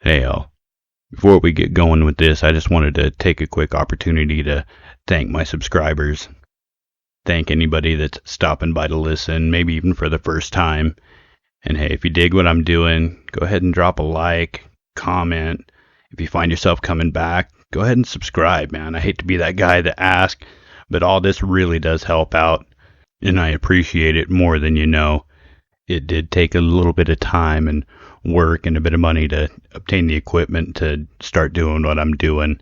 Hey all, before we get going with this, I just wanted to take a quick opportunity to thank my subscribers. Thank anybody that's stopping by to listen, maybe even for the first time. And hey, if you dig what I'm doing, go ahead and drop a like, comment. If you find yourself coming back, go ahead and subscribe, man. I hate to be that guy that asks, but all this really does help out, and I appreciate it more than you know. It did take a little bit of time and work and a bit of money to obtain the equipment to start doing what I'm doing.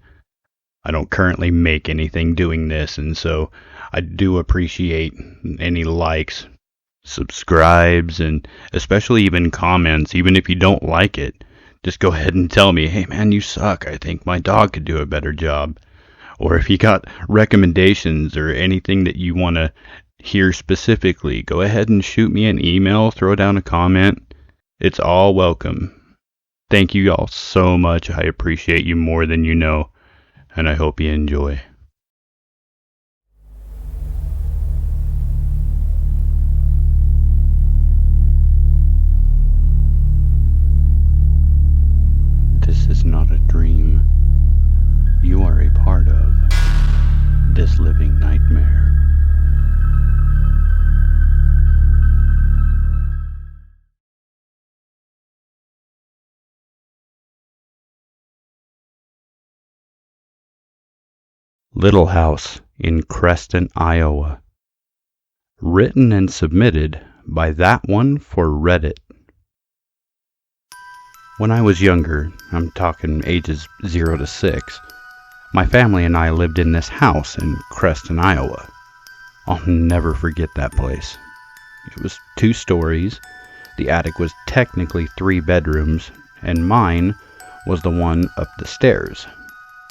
I don't currently make anything doing this, and so I do appreciate any likes, subscribes, and especially even comments. Even if you don't like it, just go ahead and tell me, hey man, you suck. I think my dog could do a better job. Or if you got recommendations or anything that you want to hear specifically, go ahead and shoot me an email, throw down a comment. It's all welcome. Thank you all so much. I appreciate you more than you know, and I hope you enjoy. This is not a dream. You are a part of this living nightmare. Little House in Creston, Iowa. Written and submitted by ThatOneForReddit. When I was younger, I'm talking ages 0 to 6, my family and I lived in this house in Creston, Iowa. I'll never forget that place. It was 2 stories, the attic was technically 3 bedrooms, and mine was the one up the stairs.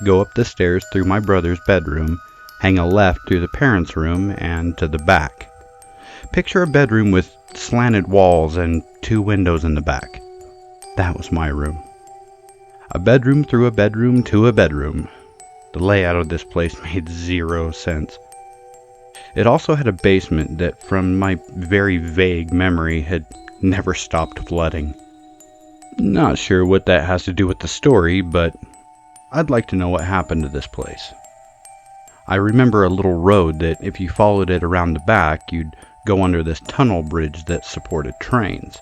Go up the stairs through my brother's bedroom, hang a left through the parents' room, and to the back. Picture a bedroom with slanted walls and 2 windows in the back. That was my room. A bedroom through a bedroom to a bedroom. The layout of this place made 0 sense. It also had a basement that, from my very vague memory, had never stopped flooding. Not sure what that has to do with the story, but I'd like to know what happened to this place. I remember a little road that if you followed it around the back, you'd go under this tunnel bridge that supported trains.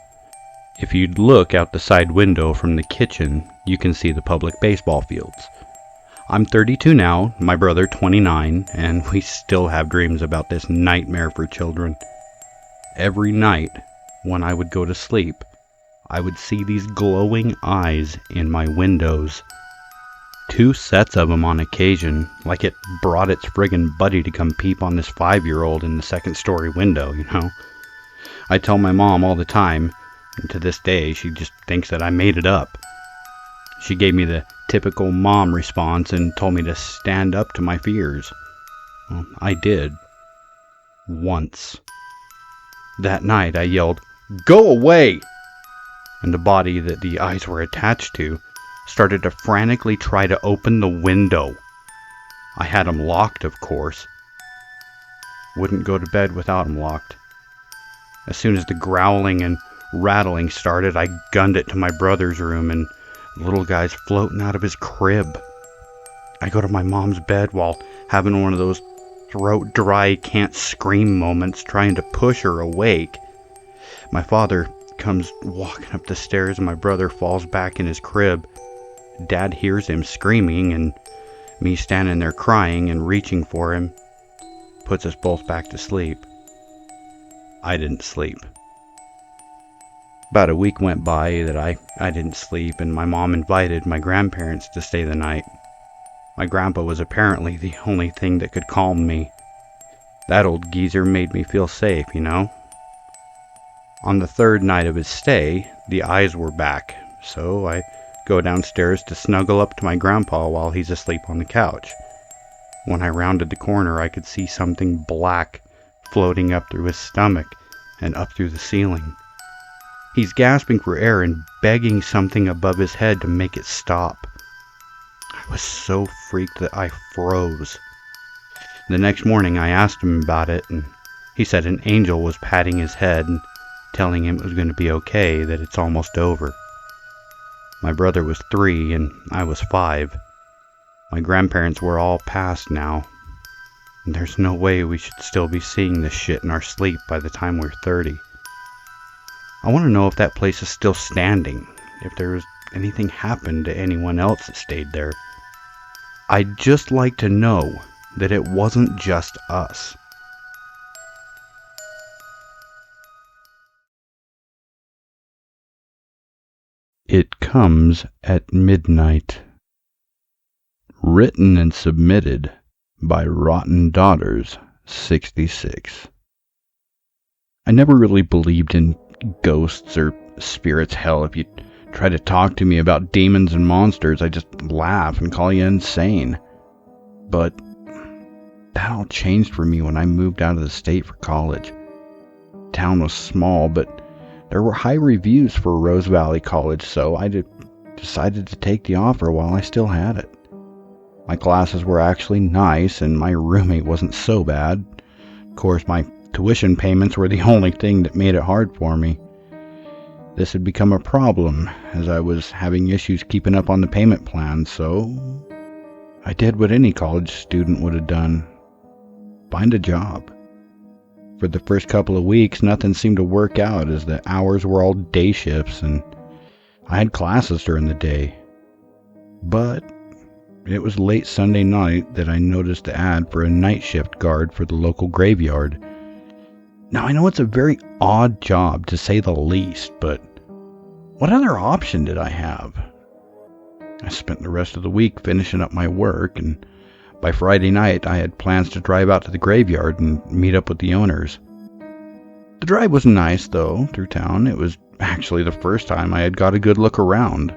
If you'd look out the side window from the kitchen, you can see the public baseball fields. I'm 32 now, my brother 29, and we still have dreams about this nightmare for children. Every night, when I would go to sleep, I would see these glowing eyes in my windows. 2 sets of them on occasion, like it brought its friggin' buddy to come peep on this 5-year-old in the 2nd-story window, you know? I tell my mom all the time, and to this day she just thinks that I made it up. She gave me the typical mom response and told me to stand up to my fears. Well, I did. Once. That night I yelled, "Go away!" And the body that the eyes were attached to started to frantically try to open the window. I had them locked, of course. Wouldn't go to bed without them locked. As soon as the growling and rattling started, I gunned it to my brother's room, and the little guy's floating out of his crib. I go to my mom's bed while having one of those throat dry, can't scream moments, trying to push her awake. My father comes walking up the stairs and my brother falls back in his crib. Dad hears him screaming and me standing there crying and reaching for him. Puts us both back to sleep. I didn't sleep. About a week went by that I didn't sleep, and my mom invited my grandparents to stay the night. My grandpa was apparently the only thing that could calm me. That old geezer made me feel safe, you know? On the 3rd night of his stay, the eyes were back, so I go downstairs to snuggle up to my grandpa while he's asleep on the couch. When I rounded the corner, I could see something black floating up through his stomach and up through the ceiling. He's gasping for air and begging something above his head to make it stop. I was so freaked that I froze. The next morning I asked him about it, and he said an angel was patting his head and telling him it was going to be okay, that it's almost over. My brother was 3 and I was 5. My grandparents were all passed now. And there's no way we should still be seeing this shit in our sleep by the time we're 30. I want to know if that place is still standing, if there's anything happened to anyone else that stayed there. I'd just like to know that it wasn't just us. It Comes at Midnight. Written and submitted by Rotten Daughters 66. I never really believed in ghosts or spirits. Hell, if you try to talk to me about demons and monsters, I just laugh and call you insane. But that all changed for me when I moved out of the state for college. Town was small, but there were high reviews for Rose Valley College, so I decided to take the offer while I still had it. My classes were actually nice, and my roommate wasn't so bad. Of course, my tuition payments were the only thing that made it hard for me. This had become a problem, as I was having issues keeping up on the payment plan, so I did what any college student would have done: find a job. For the first couple of weeks, nothing seemed to work out, as the hours were all day shifts, and I had classes during the day. But it was late Sunday night that I noticed the ad for a night shift guard for the local graveyard. Now, I know it's a very odd job, to say the least, but what other option did I have? I spent the rest of the week finishing up my work, and by Friday night I had plans to drive out to the graveyard and meet up with the owners. The drive was nice, though, through town. It was actually the first time I had got a good look around.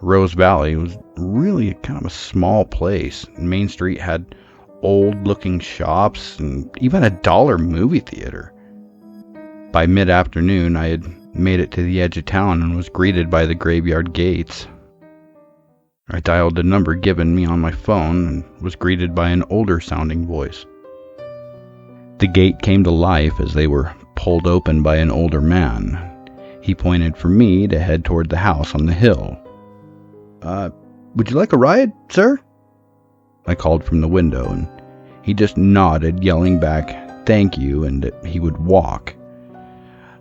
Rose Valley was really kind of a small place. Main Street had old-looking shops and even a dollar movie theater. By mid-afternoon, I had made it to the edge of town and was greeted by the graveyard gates. I dialed the number given me on my phone and was greeted by an older-sounding voice. The gate came to life as they were pulled open by an older man. He pointed for me to head toward the house on the hill. Would you like a ride, sir?" I called from the window, and he just nodded, yelling back, "Thank you," and that he would walk.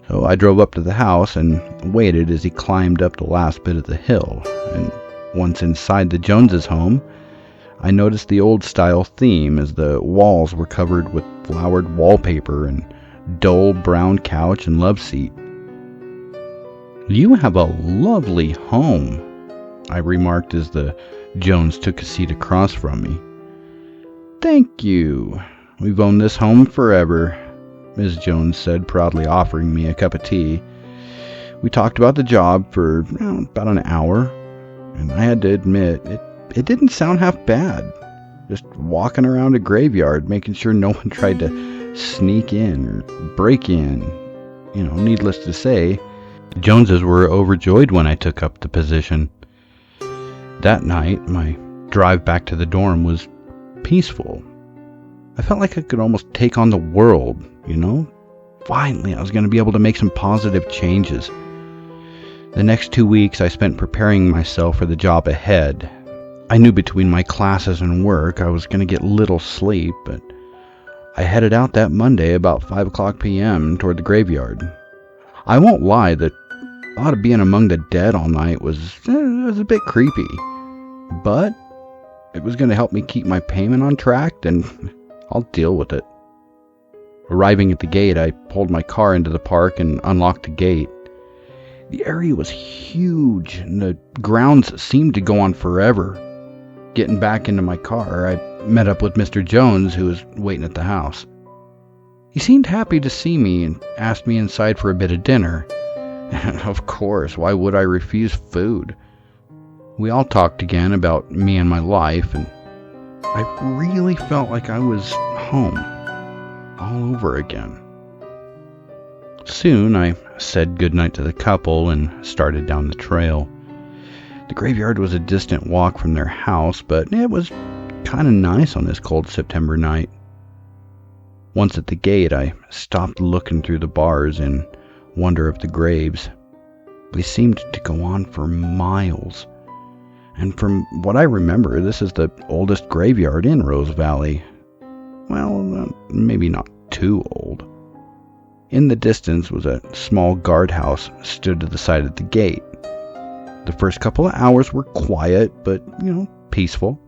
So I drove up to the house and waited as he climbed up the last bit of the hill, and once inside the Joneses' home, I noticed the old-style theme, as the walls were covered with flowered wallpaper and dull brown couch and love seat. "You have a lovely home," I remarked as the Jones took a seat across from me. "Thank you. We've owned this home forever," Ms. Jones said, proudly offering me a cup of tea. We talked about the job for about an hour, and I had to admit, it didn't sound half bad. Just walking around a graveyard, making sure no one tried to sneak in or break in. Needless to say, the Joneses were overjoyed when I took up the position. That night, my drive back to the dorm was peaceful. I felt like I could almost take on the world, Finally, I was going to be able to make some positive changes. The next 2 weeks I spent preparing myself for the job ahead. I knew between my classes and work I was going to get little sleep, but I headed out that Monday about 5:00 p.m. toward the graveyard. I won't lie, the thought of being among the dead all night was a bit creepy, but it was going to help me keep my payment on track, then I'll deal with it. Arriving at the gate, I pulled my car into the park and unlocked the gate. The area was huge, and the grounds seemed to go on forever. Getting back into my car, I met up with Mr. Jones, who was waiting at the house. He seemed happy to see me and asked me inside for a bit of dinner. Of course, why would I refuse food? We all talked again about me and my life, and I really felt like I was home, all over again. Soon I said goodnight to the couple and started down the trail. The graveyard was a distant walk from their house, but it was kind of nice on this cold September night. Once at the gate, I stopped looking through the bars in wonder of the graves. They seemed to go on for miles. And from what I remember, this is the oldest graveyard in Rose Valley. Well, maybe not too old. In the distance was a small guardhouse stood to the side of the gate. The first couple of hours were quiet, but, peaceful.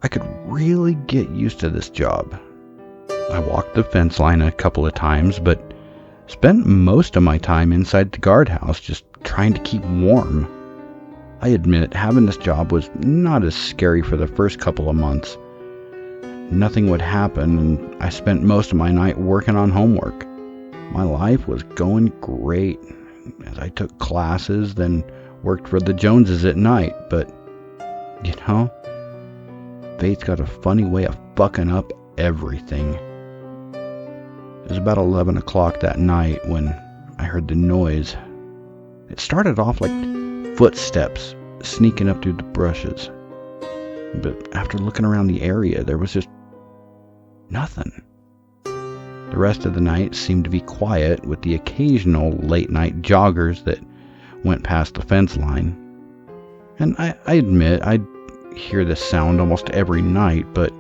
I could really get used to this job. I walked the fence line a couple of times, but spent most of my time inside the guardhouse just trying to keep warm. I admit having this job was not as scary for the first couple of months. Nothing would happen, and I spent most of my night working on homework. My life was going great as I took classes, then worked for the Joneses at night, but, fate's got a funny way of fucking up everything. It was about 11 o'clock that night when I heard the noise. It started off like footsteps sneaking up through the brushes. But after looking around the area, there was just nothing. The rest of the night seemed to be quiet, with the occasional late-night joggers that went past the fence line. And I admit, I'd hear this sound almost every night, but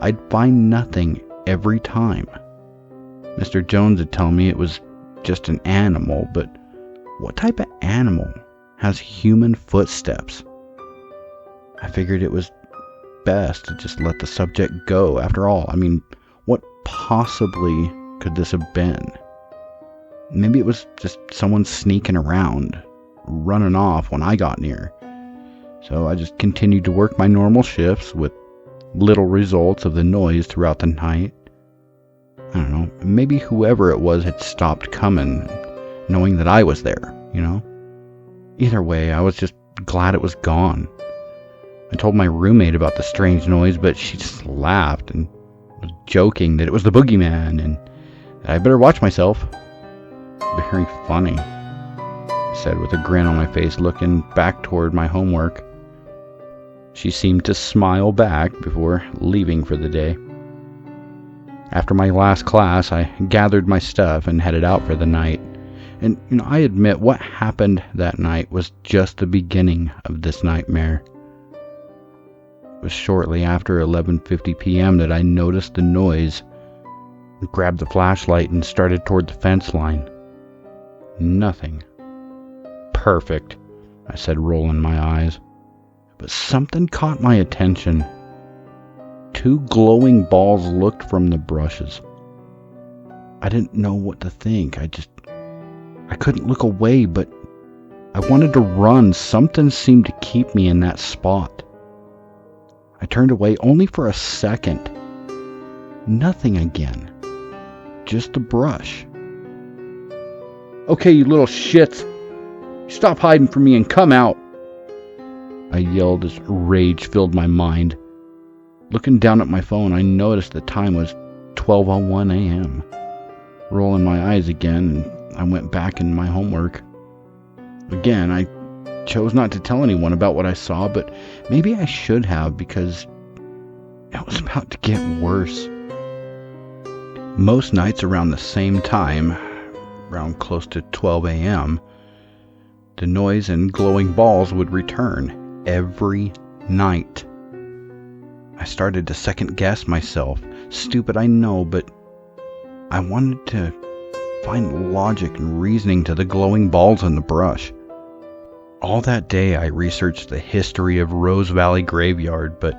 I'd find nothing every time. Mr. Jones would tell me it was just an animal, but what type of animal has human footsteps? I figured it was best to just let the subject go. After all, what possibly could this have been? Maybe it was just someone sneaking around, running off when I got near. So I just continued to work my normal shifts with little results of the noise throughout the night. I don't know, maybe whoever it was had stopped coming, knowing that I was there, Either way, I was just glad it was gone. I told my roommate about the strange noise, but she just laughed and was joking that it was the boogeyman and that I better watch myself. Very funny, I said with a grin on my face, looking back toward my homework. She seemed to smile back before leaving for the day. After my last class, I gathered my stuff and headed out for the night. And, I admit what happened that night was just the beginning of this nightmare. It was shortly after 11:50 p.m. that I noticed the noise, grabbed the flashlight, and started toward the fence line. Nothing. Perfect, I said, rolling my eyes. But something caught my attention. 2 glowing balls looked from the brushes. I didn't know what to think. I couldn't look away, but I wanted to run. Something seemed to keep me in that spot. I turned away only for a second. Nothing again. Just the brush. "Okay, you little shits. Stop hiding from me and come out," I yelled as rage filled my mind. Looking down at my phone, I noticed the time was 12:01 a.m. Rolling my eyes again, I went back in my homework. Again, I chose not to tell anyone about what I saw, but maybe I should have, because it was about to get worse. Most nights around the same time, around close to 12 a.m., the noise and glowing balls would return every night. I started to second guess myself. Stupid, I know, but I wanted to find logic and reasoning to the glowing balls in the brush. All that day I researched the history of Rose Valley Graveyard, but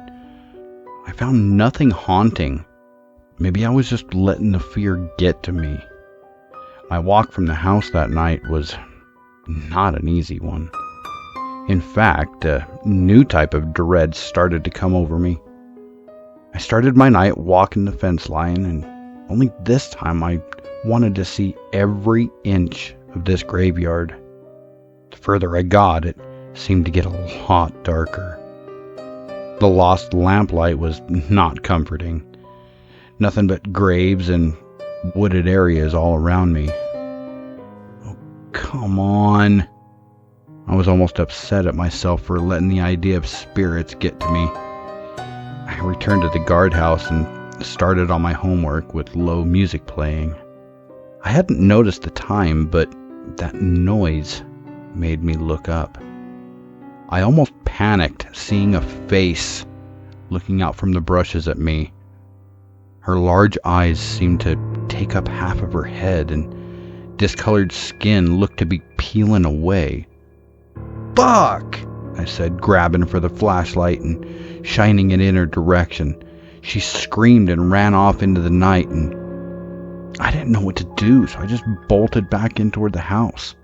I found nothing haunting. Maybe I was just letting the fear get to me. My walk from the house that night was not an easy one. In fact, a new type of dread started to come over me. I started my night walking the fence line, and only this time I wanted to see every inch of this graveyard. The further I got, it seemed to get a lot darker. The lost lamplight was not comforting. Nothing but graves and wooded areas all around me. Oh, come on. I was almost upset at myself for letting the idea of spirits get to me. I returned to the guardhouse and started on my homework with low music playing. I hadn't noticed the time, but that noise, made me look up. I almost panicked seeing a face looking out from the brushes at me. Her large eyes seemed to take up half of her head, and discolored skin looked to be peeling away. "Fuck!" I said, grabbing for the flashlight and shining it in her direction. She screamed and ran off into the night, and I didn't know what to do, so I just bolted back in toward the house.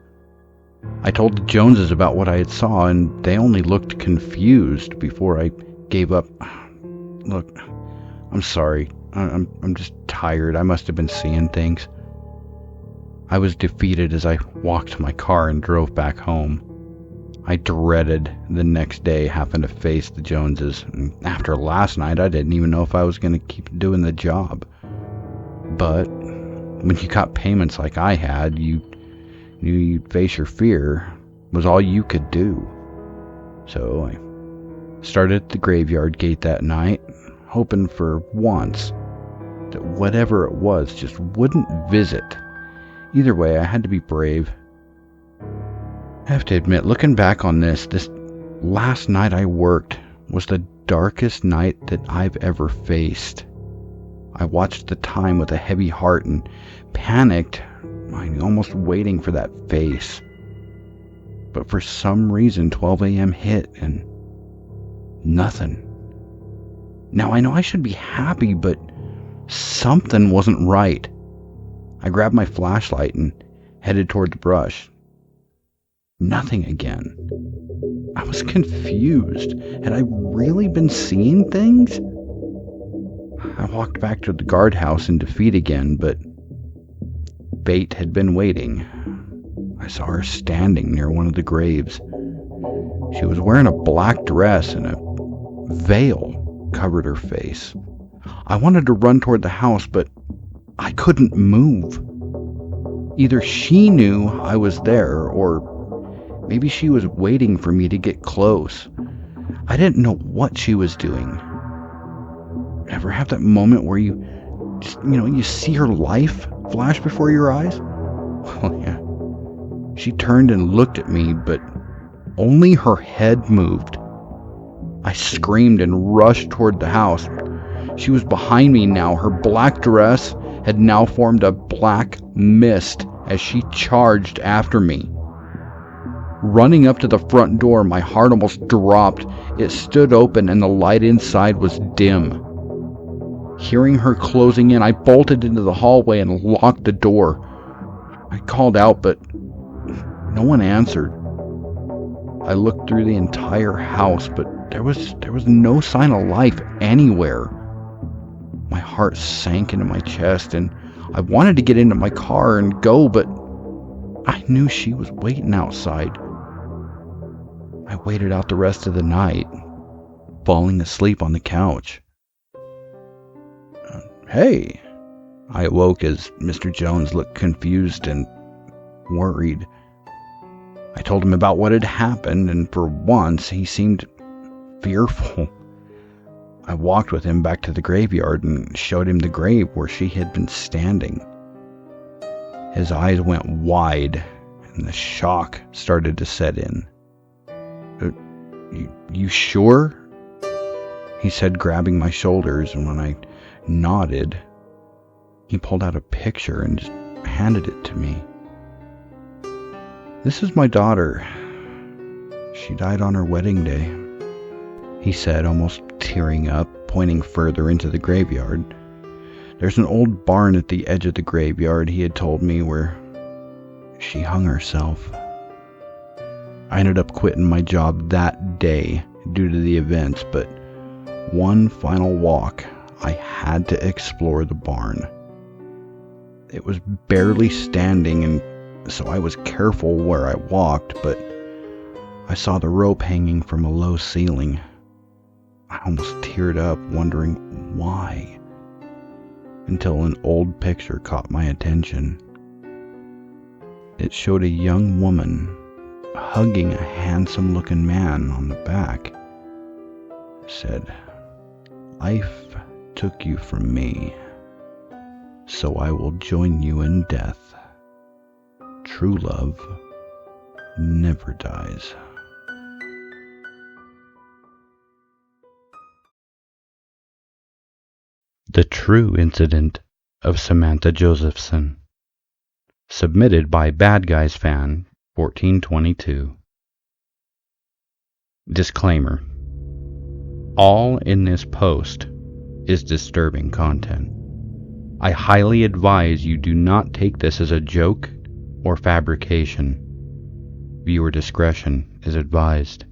I told the Joneses about what I had saw, and they only looked confused before I gave up. "Look, I'm sorry. I'm just tired. I must have been seeing things." I was defeated as I walked to my car and drove back home. I dreaded the next day having to face the Joneses, and after last night I didn't even know if I was going to keep doing the job. But when you got payments like I had, you knew you'd face your fear was all you could do. So I started at the graveyard gate that night, hoping for once that whatever it was just wouldn't visit. Either way, I had to be brave. I have to admit, looking back on this last night I worked was the darkest night that I've ever faced. I watched the time with a heavy heart and panicked, almost waiting for that face. But for some reason, 12 a.m. hit and nothing. Now, I know I should be happy, but something wasn't right. I grabbed my flashlight and headed toward the brush. Nothing again. I was confused. Had I really been seeing things? I walked back to the guardhouse in defeat again, but fate had been waiting. I saw her standing near one of the graves. She was wearing a black dress, and a veil covered her face. I wanted to run toward the house, but I couldn't move. Either she knew I was there, or maybe she was waiting for me to get close. I didn't know what she was doing. Ever have that moment where you just, you see her life flash before your eyes? Well, yeah. She turned and looked at me, but only her head moved. I screamed and rushed toward the house. She was behind me now. Her black dress had now formed a black mist as she charged after me. Running up to the front door, my heart almost dropped. It stood open and the light inside was dim. Hearing her closing in, I bolted into the hallway and locked the door. I called out, but no one answered. I looked through the entire house, but there was no sign of life anywhere. My heart sank into my chest, and I wanted to get into my car and go, but I knew she was waiting outside. I waited out the rest of the night, falling asleep on the couch. "Hey!" I awoke as Mr. Jones looked confused and worried. I told him about what had happened, and for once he seemed fearful. I walked with him back to the graveyard and showed him the grave where she had been standing. His eyes went wide, and the shock started to set in. You sure?" he said, grabbing my shoulders, and when I nodded, he pulled out a picture and just handed it to me. "This is my daughter. She died on her wedding day," he said, almost tearing up, pointing further into the graveyard. "There's an old barn at the edge of the graveyard," he had told me, "where she hung herself." I ended up quitting my job that day due to the events, but one final walk, I had to explore the barn. It was barely standing, and so I was careful where I walked, but I saw the rope hanging from a low ceiling. I almost teared up, wondering why, until an old picture caught my attention. It showed a young woman hugging a handsome-looking man on the back. It said, "Life took you from me, so I will join you in death. True love never dies. The True Incident of Samantha Josephson. Submitted by Bad Guys Fan 1422. Disclaimer. All in this post is disturbing content. I highly advise you do not take this as a joke or fabrication. Viewer discretion is advised.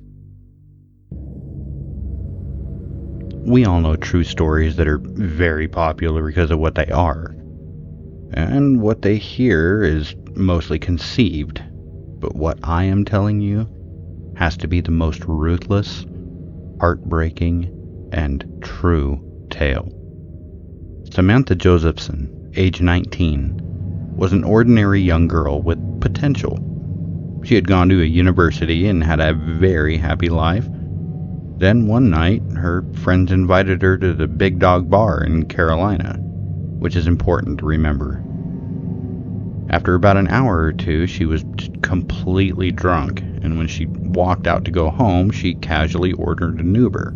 We all know true stories that are very popular because of what they are. And what they hear is mostly conceived. But what I am telling you has to be the most ruthless, heartbreaking, and true tale. Samantha Josephson, age 19, was an ordinary young girl with potential. She had gone to a university and had a very happy life. Then one night, her friends invited her to the Big Dog Bar in Carolina, which is important to remember. After about an hour or two, she was completely drunk, and when she walked out to go home, she casually ordered an Uber.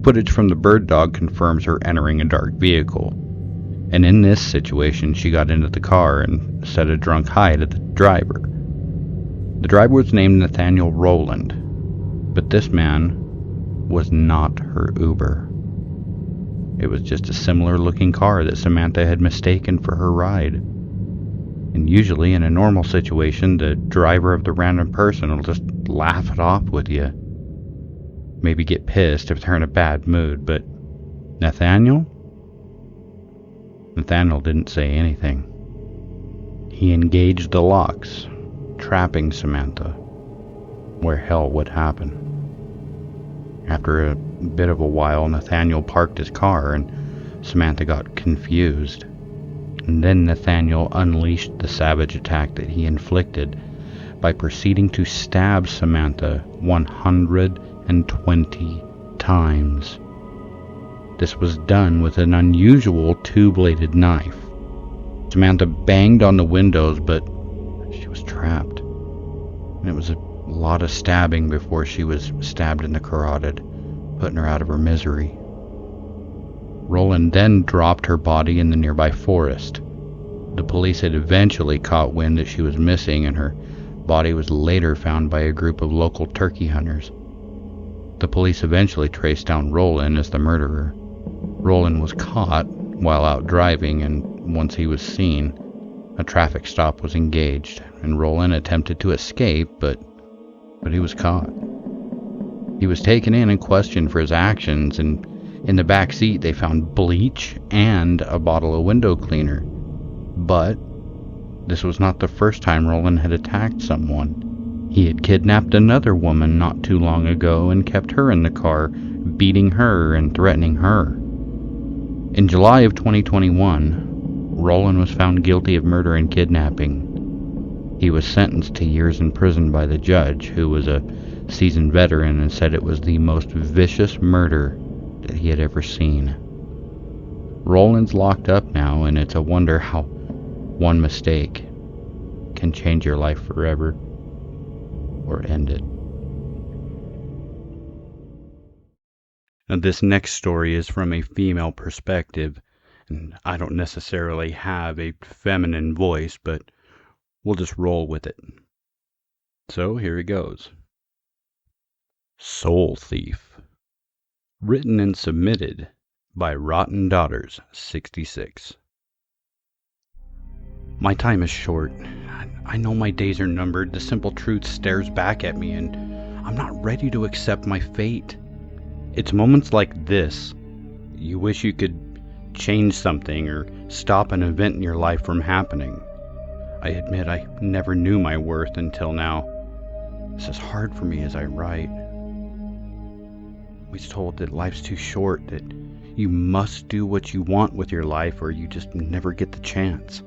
Footage from the bird dog confirms her entering a dark vehicle, and in this situation, she got into the car and said a drunk hi to the driver. The driver was named Nathaniel Rowland, but this man was not her Uber. It was just a similar looking car that Samantha had mistaken for her ride. And usually in a normal situation, the driver of the random person will just laugh it off with you. Maybe get pissed if they're in a bad mood, but Nathaniel didn't say anything. He engaged the locks, trapping Samantha where hell would happen. After a bit of a while, Nathaniel parked his car and Samantha got confused. And then Nathaniel unleashed the savage attack that he inflicted by proceeding to stab Samantha 120 times. This was done with an unusual two-bladed knife. Samantha banged on the windows, but she was trapped. And it was a lot of stabbing before she was stabbed in the carotid, putting her out of her misery. Rowland then dropped her body in the nearby forest. The police had eventually caught wind that she was missing, and her body was later found by a group of local turkey hunters. The police eventually traced down Rowland as the murderer. Rowland was caught while out driving, and once he was seen, a traffic stop was engaged, and Rowland attempted to escape, but he was caught. He was taken in and questioned for his actions, and in the back seat they found bleach and a bottle of window cleaner. But this was not the first time Rowland had attacked someone. He had kidnapped another woman not too long ago and kept her in the car, beating her and threatening her. In July of 2021, Rowland was found guilty of murder and kidnapping. He was sentenced to years in prison by the judge, who was a seasoned veteran and said it was the most vicious murder that he had ever seen. Rowland's locked up now, and it's a wonder how one mistake can change your life forever or end it. Now, this next story is from a female perspective, and I don't necessarily have a feminine voice, but we'll just roll with it. So here it goes. Soul Thief. Written and submitted by Rotten Daughters 66. My time is short. I know my days are numbered. The simple truth stares back at me, and I'm not ready to accept my fate. It's moments like this. You wish you could change something or stop an event in your life from happening. I admit I never knew my worth until now. This is hard for me as I write. We're told that life's too short, that you must do what you want with your life or you just never get the chance.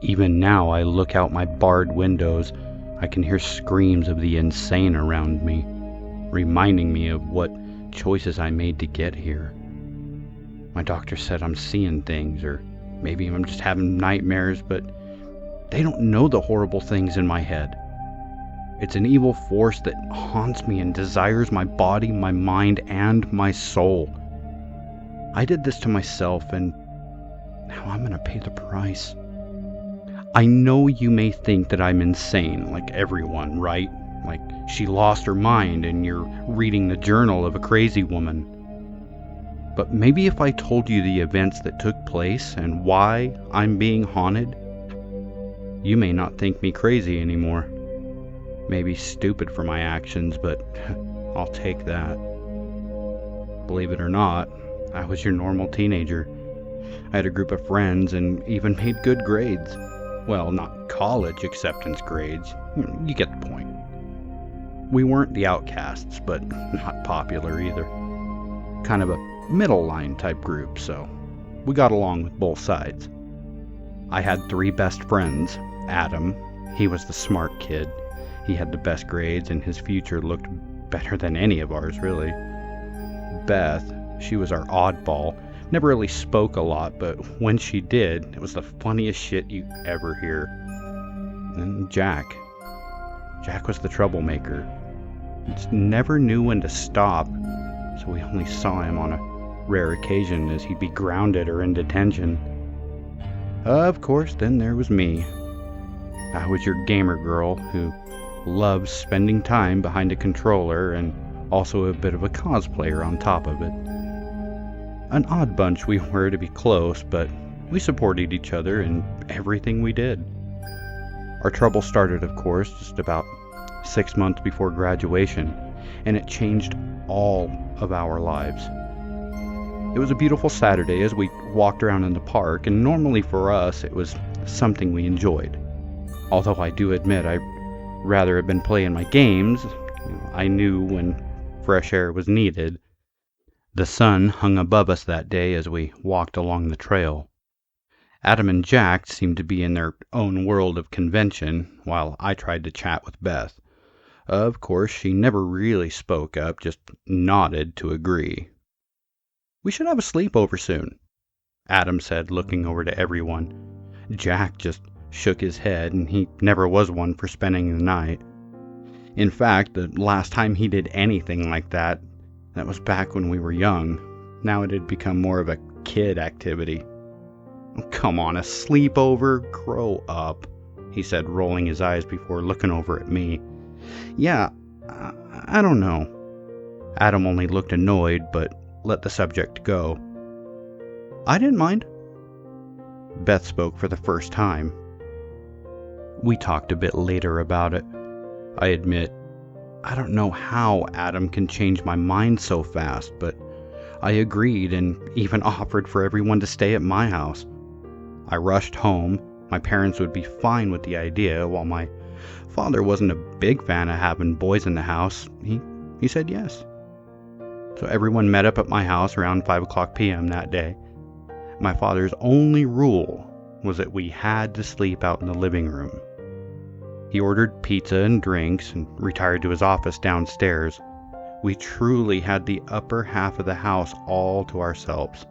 Even now, I look out my barred windows. I can hear screams of the insane around me, reminding me of what choices I made to get here. My doctor said I'm seeing things, or maybe I'm just having nightmares, but they don't know the horrible things in my head. It's an evil force that haunts me and desires my body, my mind, and my soul. I did this to myself, and now I'm gonna pay the price. I know you may think that I'm insane, like everyone, right? Like she lost her mind and you're reading the journal of a crazy woman. But maybe if I told you the events that took place and why I'm being haunted, you may not think me crazy anymore. Maybe stupid for my actions, but I'll take that. Believe it or not, I was your normal teenager. I had a group of friends and even made good grades. Well, not college acceptance grades. You get the point. We weren't the outcasts, but not popular either. Kind of a middle line type group, so we got along with both sides. I had 3 best friends. Adam, he was the smart kid. He had the best grades and his future looked better than any of ours, really. Beth, she was our oddball. Never really spoke a lot, but when she did, it was the funniest shit you ever hear. And Jack. Jack was the troublemaker. Just never knew when to stop, so we only saw him on a rare occasion as he'd be grounded or in detention. Of course, then there was me. I was your gamer girl who loves spending time behind a controller and also a bit of a cosplayer on top of it. An odd bunch we were to be close, but we supported each other in everything we did. Our trouble started, of course, just about 6 months before graduation, and it changed all of our lives. It was a beautiful Saturday as we walked around in the park, and normally for us it was something we enjoyed. Although I do admit I'd rather have been playing my games. I knew when fresh air was needed. The sun hung above us that day as we walked along the trail. Adam and Jack seemed to be in their own world of convention, while I tried to chat with Beth. Of course, she never really spoke up, just nodded to agree. "We should have a sleepover soon," Adam said, looking over to everyone. Jack just shook his head, and he never was one for spending the night. In fact, the last time he did anything like that was back when we were young. Now it had become more of a kid activity. "Come on, a sleepover? Grow up," he said, rolling his eyes before looking over at me. "Yeah, I don't know." Adam only looked annoyed, but let the subject go. "I didn't mind." Beth spoke for the first time. We talked a bit later about it. I admit, I don't know how Adam can change my mind so fast, but I agreed and even offered for everyone to stay at my house. I rushed home. My parents would be fine with the idea, while my father wasn't a big fan of having boys in the house. He said yes. So everyone met up at my house around 5 p.m. that day. My father's only rule was that we had to sleep out in the living room. He ordered pizza and drinks and retired to his office downstairs. We truly had the upper half of the house all to ourselves.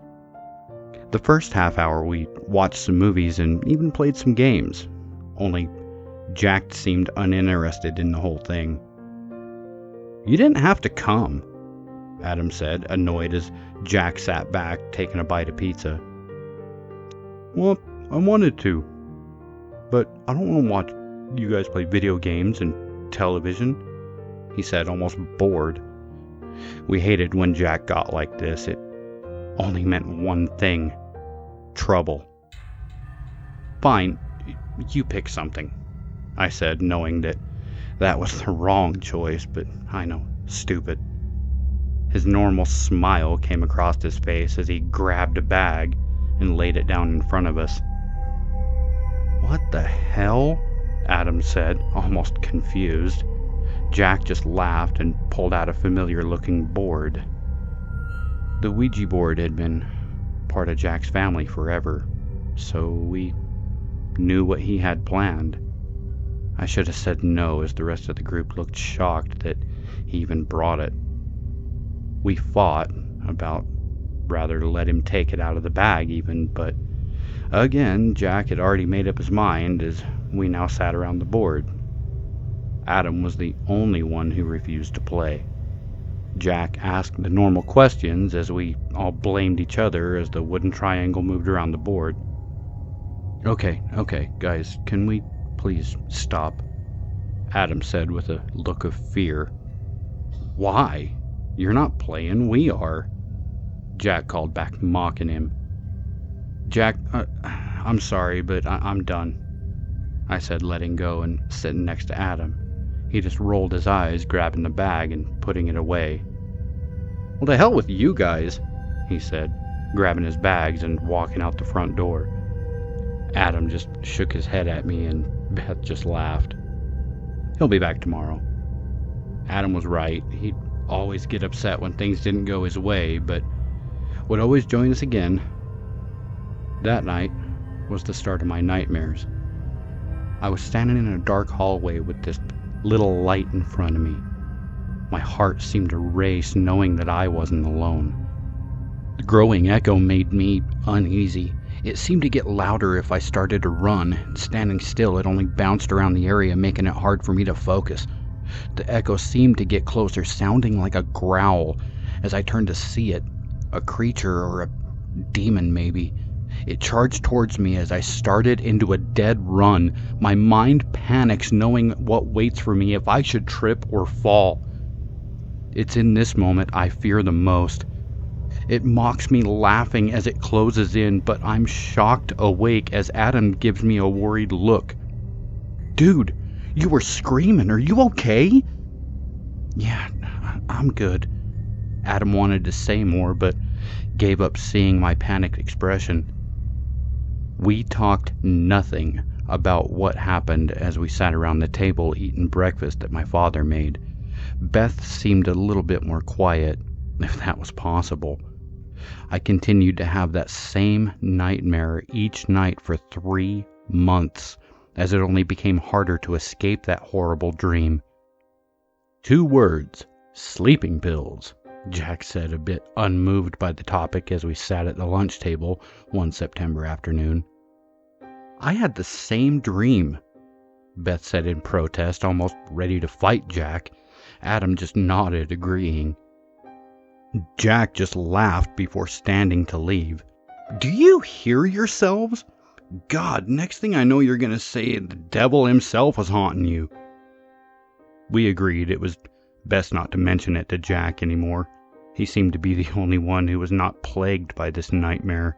The first half hour we watched some movies and even played some games, only Jack seemed uninterested in the whole thing. "You didn't have to come," Adam said, annoyed as Jack sat back taking a bite of pizza. "Well, I wanted to, but I don't want to watch you guys play video games and television," he said, almost bored. We hated when Jack got like this. It only meant one thing: trouble. "Fine, you pick something," I said, knowing that was the wrong choice, but I know, stupid. His normal smile came across his face as he grabbed a bag and laid it down in front of us. "What the hell?" Adam said, almost confused. Jack just laughed and pulled out a familiar-looking board. The Ouija board had been part of Jack's family forever, so we knew what he had planned. I should have said no, as the rest of the group looked shocked that he even brought it. We fought about rather to let him take it out of the bag even, but again, Jack had already made up his mind as we now sat around the board. Adam was the only one who refused to play. Jack asked the normal questions as we all blamed each other as the wooden triangle moved around the board. Okay, guys, can we please stop? Adam said with a look of fear. Why? You're not playing, we are. Jack called back, mocking him. Jack, I'm sorry, but I'm done, I said, letting go and sitting next to Adam. He just rolled his eyes, grabbing the bag and putting it away. Well, the hell with you guys, he said, grabbing his bags and walking out the front door. Adam just shook his head at me and Beth just laughed. He'll be back tomorrow. Adam was right. He'd always get upset when things didn't go his way, but would always join us again. That night was the start of my nightmares. I was standing in a dark hallway with this little light in front of me. My heart seemed to race knowing that I wasn't alone. The growing echo made me uneasy. It seemed to get louder if I started to run. Standing still, it only bounced around the area, making it hard for me to focus. The echo seemed to get closer, sounding like a growl. As I turned to see it, a creature or a demon maybe. It charged towards me as I started into a dead run. My mind panics knowing what waits for me if I should trip or fall. It's in this moment I fear the most. It mocks me laughing as it closes in, but I'm shocked awake as Adam gives me a worried look. Dude, you were screaming. Are you okay? Yeah, I'm good. Adam wanted to say more, but gave up seeing my panicked expression. We talked nothing about what happened as we sat around the table eating breakfast that my father made. Beth seemed a little bit more quiet, if that was possible. I continued to have that same nightmare each night for 3 months, as it only became harder to escape that horrible dream. 2 words, sleeping pills, Jack said, a bit unmoved by the topic as we sat at the lunch table one September afternoon. I had the same dream, Beth said in protest, almost ready to fight Jack. Adam just nodded, agreeing. Jack just laughed before standing to leave. Do you hear yourselves? God, next thing I know you're going to say the devil himself was haunting you. We agreed it was best not to mention it to Jack anymore. He seemed to be the only one who was not plagued by this nightmare.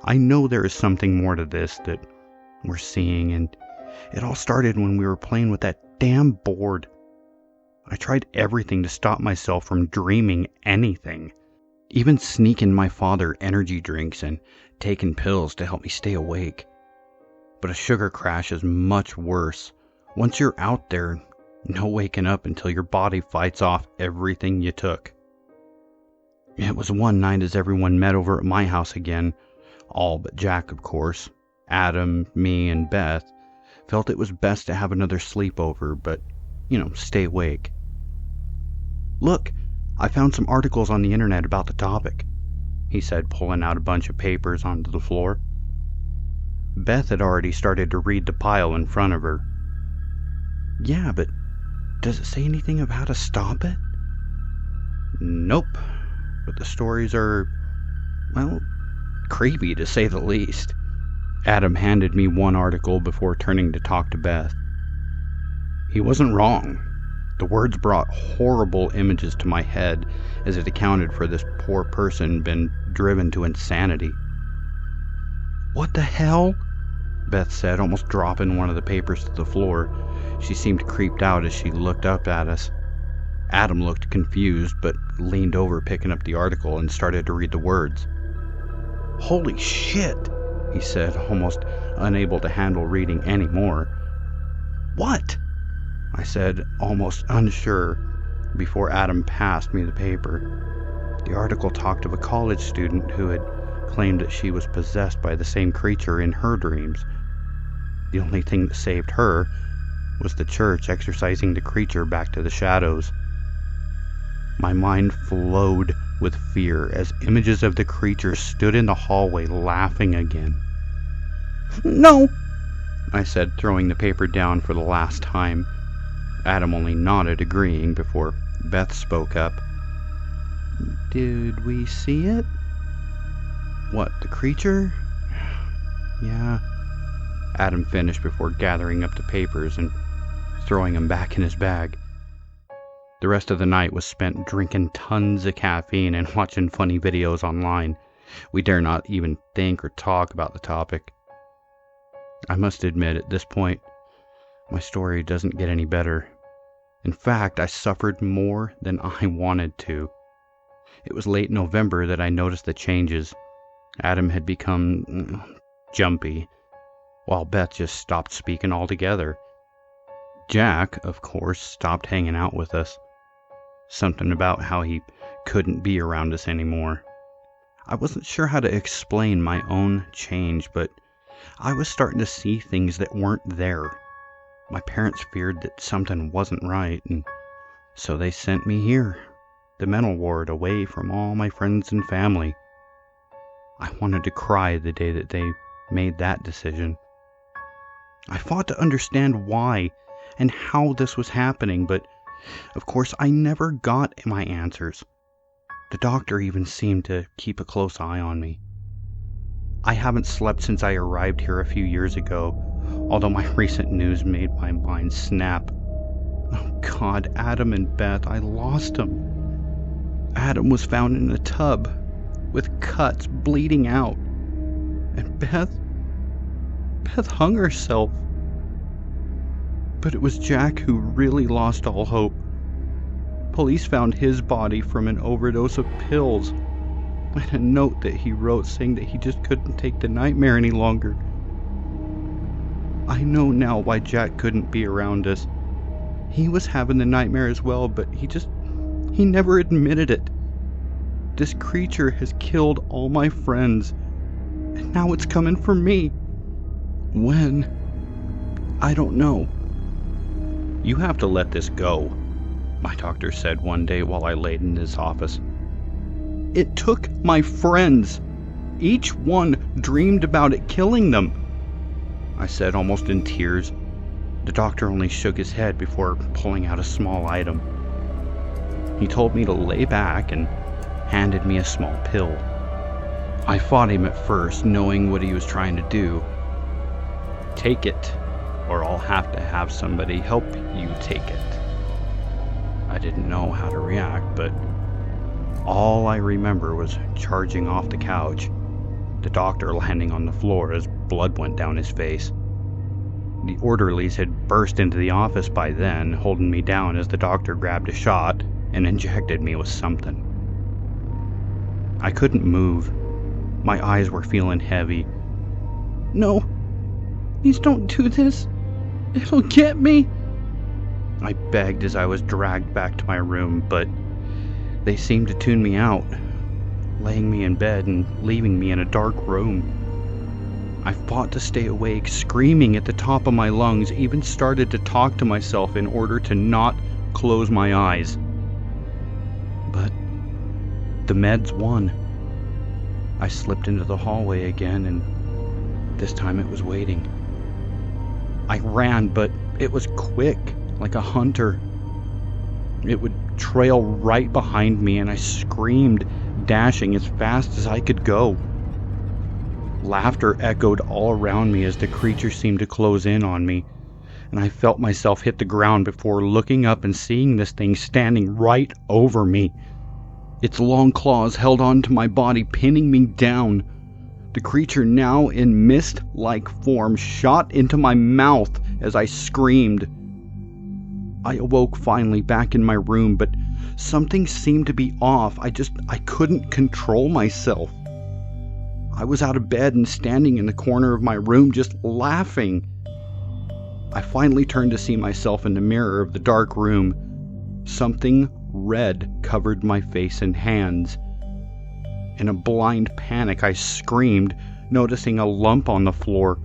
I know there is something more to this that we're seeing, and it all started when we were playing with that damn board. I tried everything to stop myself from dreaming anything, even sneaking my father energy drinks and taking pills to help me stay awake. But a sugar crash is much worse. Once you're out there, no waking up until your body fights off everything you took. It was one night as everyone met over at my house again, all but Jack, of course. Adam, me, and Beth felt it was best to have another sleepover, but, stay awake. Look, I found some articles on the internet about the topic, he said, pulling out a bunch of papers onto the floor. Beth had already started to read the pile in front of her. Yeah, but does it say anything of how to stop it? Nope, but the stories are, creepy to say the least. Adam handed me one article before turning to talk to Beth. He wasn't wrong. The words brought horrible images to my head as it accounted for this poor person been driven to insanity. What the hell? Beth said, almost dropping one of the papers to the floor. She seemed creeped out as she looked up at us. Adam looked confused, but leaned over picking up the article and started to read the words. Holy shit, he said, almost unable to handle reading any more. What? I said, almost unsure, before Adam passed me the paper. The article talked of a college student who had claimed that she was possessed by the same creature in her dreams. The only thing that saved her was the church exorcising the creature back to the shadows. My mind flowed with fear as images of the creature stood in the hallway laughing again. No! I said, throwing the paper down for the last time. Adam only nodded, agreeing, before Beth spoke up. Did we see it? What, the creature? Yeah. Adam finished before gathering up the papers and throwing them back in his bag. The rest of the night was spent drinking tons of caffeine and watching funny videos online. We dare not even think or talk about the topic. I must admit, at this point, my story doesn't get any better. In fact, I suffered more than I wanted to. It was late November that I noticed the changes. Adam had become jumpy, while Beth just stopped speaking altogether. Jack, of course, stopped hanging out with us. Something about how he couldn't be around us anymore. I wasn't sure how to explain my own change, but I was starting to see things that weren't there. My parents feared that something wasn't right, and so they sent me here, the mental ward, away from all my friends and family. I wanted to cry the day that they made that decision. I fought to understand why and how this was happening, but of course I never got my answers. The doctor even seemed to keep a close eye on me. I haven't slept since I arrived here a few years ago, although my recent news made my mind snap. Oh God, Adam and Beth, I lost them. Adam was found in a tub, with cuts bleeding out. And Beth hung herself. But it was Jack who really lost all hope. Police found his body from an overdose of pills, and a note that he wrote saying that he just couldn't take the nightmare any longer. I know now why Jack couldn't be around us. He was having the nightmare as well, but he never admitted it. This creature has killed all my friends, and now it's coming for me. When? I don't know. You have to let this go, my doctor said one day while I laid in his office. It took my friends. Each one dreamed about it killing them, I said, almost in tears. The doctor only shook his head before pulling out a small item. He told me to lay back and handed me a small pill. I fought him at first, knowing what he was trying to do. Take it, or I'll have to have somebody help you take it. I didn't know how to react, but all I remember was charging off the couch, the doctor landing on the floor as blood went down his face. The orderlies had burst into the office by then, holding me down as the doctor grabbed a shot and injected me with something. I couldn't move. My eyes were feeling heavy. No, please don't do this. It'll get me, I begged as I was dragged back to my room, but they seemed to tune me out, laying me in bed and leaving me in a dark room. I fought to stay awake, screaming at the top of my lungs, even started to talk to myself in order to not close my eyes. But the meds won. I slipped into the hallway again, and this time it was waiting. I ran, but it was quick, like a hunter. It would trail right behind me, and I screamed, dashing as fast as I could go. Laughter echoed all around me as the creature seemed to close in on me, and I felt myself hit the ground before looking up and seeing this thing standing right over me. Its long claws held onto my body, pinning me down. The creature, now in mist-like form, shot into my mouth as I screamed. I awoke finally back in my room, but something seemed to be off. I couldn't control myself. I was out of bed and standing in the corner of my room just laughing. I finally turned to see myself in the mirror of the dark room. Something red covered my face and hands. In a blind panic, I screamed, noticing a lump on the floor.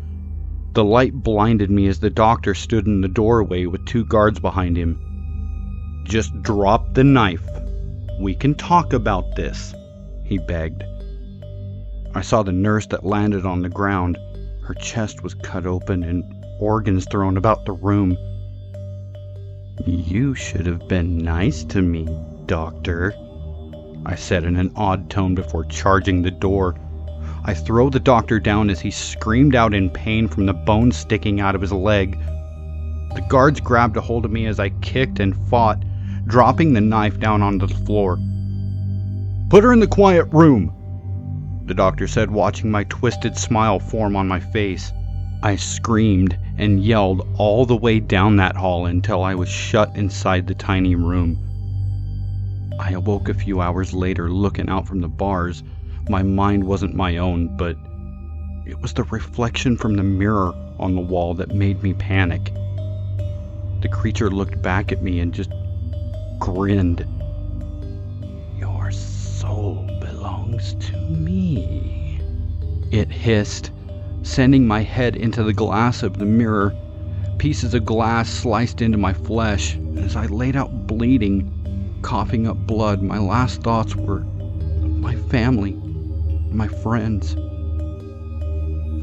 The light blinded me as the doctor stood in the doorway with 2 guards behind him. Just drop the knife. We can talk about this, he begged. I saw the nurse that landed on the ground. Her chest was cut open and organs thrown about the room. "You should have been nice to me, Doctor," I said in an odd tone before charging the door. I throw the doctor down as he screamed out in pain from the bone sticking out of his leg. The guards grabbed a hold of me as I kicked and fought, dropping the knife down onto the floor. "Put her in the quiet room," the doctor said, watching my twisted smile form on my face. I screamed and yelled all the way down that hall until I was shut inside the tiny room. I awoke a few hours later looking out from the bars. My mind wasn't my own, but it was the reflection from the mirror on the wall that made me panic. The creature looked back at me and just grinned. "Your soul belongs to me," it hissed, sending my head into the glass of the mirror. Pieces of glass sliced into my flesh, and as I laid out bleeding, coughing up blood, my last thoughts were of my family, my friends.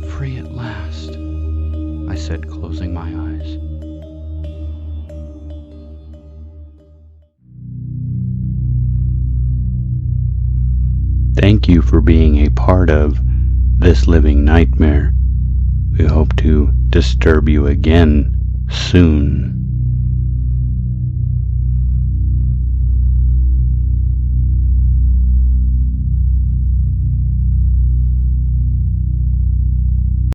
"Free at last," I said, closing my eyes. Thank you for being a part of this living nightmare. We hope to disturb you again soon.